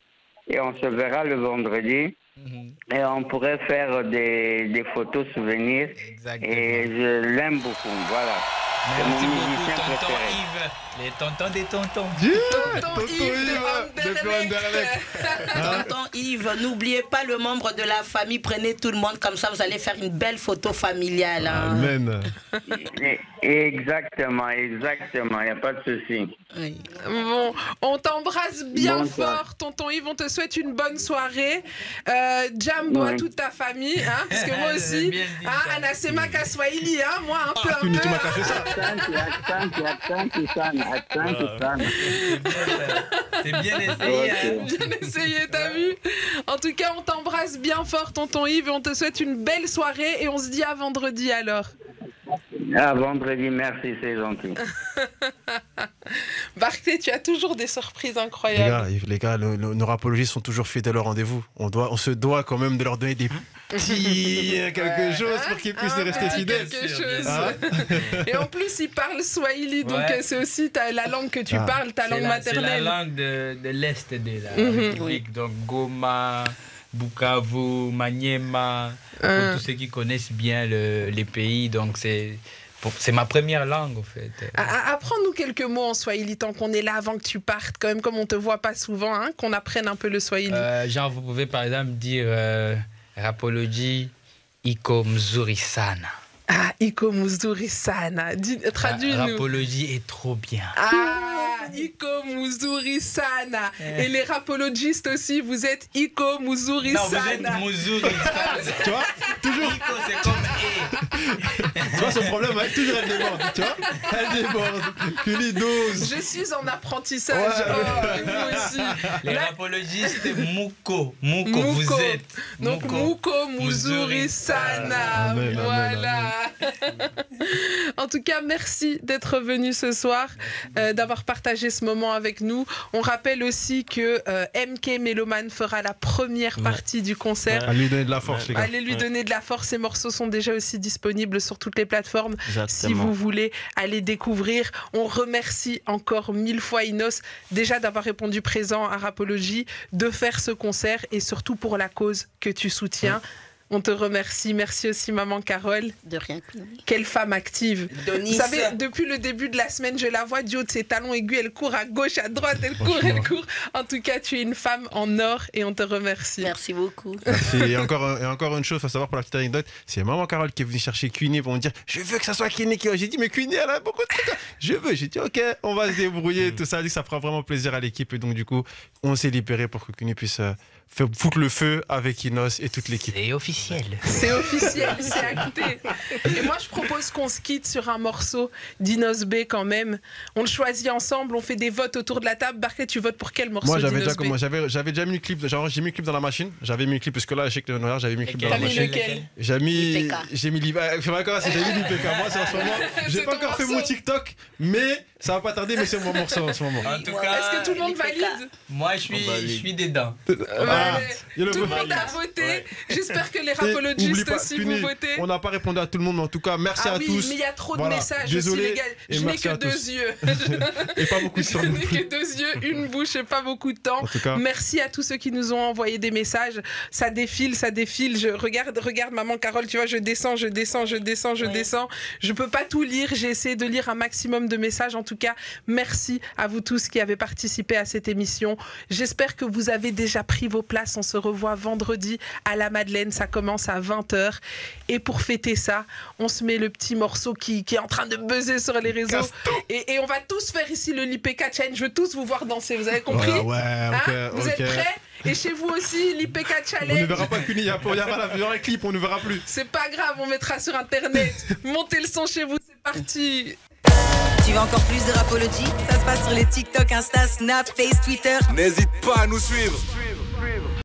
et on se verra le vendredi et on pourrait faire des photos souvenirs. Exactement. Et je l'aime beaucoup, voilà. Merci beaucoup, tonton Yves. Les tontons des tontons. Tonton Yves de Tonton Yves, n'oubliez pas le membre de la famille. Prenez tout le monde comme ça, vous allez faire une belle photo familiale. Hein. Amen. Exactement, il n'y a pas de souci. Oui. Bon, on t'embrasse bien fort, tonton Yves. On te souhaite une bonne soirée. Jambo à toute ta famille, hein, parce que moi aussi, Anasema Kaswahili, hein, moi un peu. Tu m'as caché ça. C'est bien essayé. Hein. Bien essayé, t'as vu? En tout cas, on t'embrasse bien fort, tonton Yves, et on te souhaite une belle soirée. Et on se dit à vendredi alors. À vendredi, merci, c'est gentil. Barclay, tu as toujours des surprises incroyables. Les gars, nos rapologistes sont toujours fidèles au rendez-vous. On se doit quand même de leur donner des petits quelque chose pour qu'ils puissent rester fidèles. Et en plus, ils parlent Swahili, donc c'est aussi la langue que tu parles, ta langue maternelle. C'est la langue de l'Est de la République, donc Goma, Bukavu, Maniema, pour tous ceux qui connaissent bien les pays, donc c'est ma première langue, en fait. Apprends-nous quelques mots en Swahili, tant qu'on est là, avant que tu partes, quand même, comme on ne te voit pas souvent, hein, qu'on apprenne un peu le Swahili. Genre, vous pouvez, par exemple, dire Rapology, Iko Mzuri Sana. Ah, Iko Mzuri Sana. Traduis-nous. Rapology est trop bien. Iko Mzuri Sana. Et les rapologistes aussi, vous êtes Iko Mzuri Sana. Non, vous êtes Mzuri Sana. Tu vois, toujours. Iko, c'est comme tu vois, ce problème, toujours elle déborde. Tu vois, elle déborde. Qu'une dose. Je suis en apprentissage. Et vous aussi. Les rapologistes, Muko, vous êtes. Donc, Muko Mzuri Sana. Amen, voilà. En tout cas, merci d'être venu ce soir, d'avoir partagé ce moment avec nous. On rappelle aussi que MK Meloman fera la première partie du concert. Allez lui donner de la force, les gars. Allez lui donner de la force. Ces morceaux sont déjà aussi disponibles sur toutes les plateformes. Exactement. Si vous voulez aller découvrir. On remercie encore 1000 fois Inos déjà d'avoir répondu présent à Rapology, de faire ce concert et surtout pour la cause que tu soutiens. On te remercie. Merci aussi, maman Carole. De rien. Quelle femme active. Denis. Vous savez, depuis le début de la semaine, je la vois du haut de ses talons aigus. Elle court à gauche, à droite, elle court. En tout cas, tu es une femme en or et on te remercie. Merci beaucoup. Merci. Et encore une chose, il faut savoir pour la petite anecdote, c'est maman Carole qui est venue chercher Queenie pour me dire je veux que ça soit Queenie qui. J'ai dit mais Queenie elle a beaucoup de trucs. Je veux. J'ai dit ok, on va se débrouiller. Tout ça, elle dit que ça fera vraiment plaisir à l'équipe et donc du coup, on s'est libéré pour que Queenie puisse foutre le feu avec Inos et toute l'équipe. C'est officiel. C'est officiel, c'est acté. Et moi, je propose qu'on se quitte sur un morceau d'Inos B quand même. On le choisit ensemble, on fait des votes autour de la table. Barclay, tu votes pour quel morceau? Moi, j'avais déjà mis le clip. J'ai mis le clip dans la machine. J'avais mis le clip parce que là, je sais que Noël, j'avais mis le clip dans la machine. Lequel? J'ai mis l'IPK. Moi, c'est en ce moment. J'ai pas encore fait mon TikTok, mais ça va pas tarder. Mais c'est mon morceau en ce moment. En tout cas, est-ce que tout le monde valide? Moi, je suis dedans. Tout le monde a voté. Ouais. J'espère que les rapologistes aussi vous votez. On n'a pas répondu à tout le monde, mais en tout cas, merci à tous. Mais il y a trop de messages aussi, les gars. Je n'ai que 2 yeux. Et pas beaucoup de temps. Je n'ai que 2 yeux, une bouche et pas beaucoup de temps. En tout cas, merci à tous ceux qui nous ont envoyé des messages. Ça défile. Je regarde maman Carole, tu vois, je descends. Je peux pas tout lire. J'ai essayé de lire un maximum de messages. En tout cas, merci à vous tous qui avez participé à cette émission. J'espère que vous avez déjà pris vos places. On se revoit vendredi à la Madeleine. Ça commence à 20h. Et pour fêter ça, on se met le petit morceau qui est en train de buzzer sur les réseaux. Et on va tous faire ici le l'IPK Challenge. Je veux tous vous voir danser. Vous avez compris? Vous êtes prêts? Et chez vous aussi, l'IPK Challenge. On ne verra pas Queenie. Il y a dans les clips, on ne verra plus. C'est pas grave, on mettra sur Internet. Montez le son chez vous, c'est parti. Tu veux encore plus de Rapology? Ça se passe sur les TikTok, Insta, Snap, Face, Twitter. N'hésite pas à nous suivre.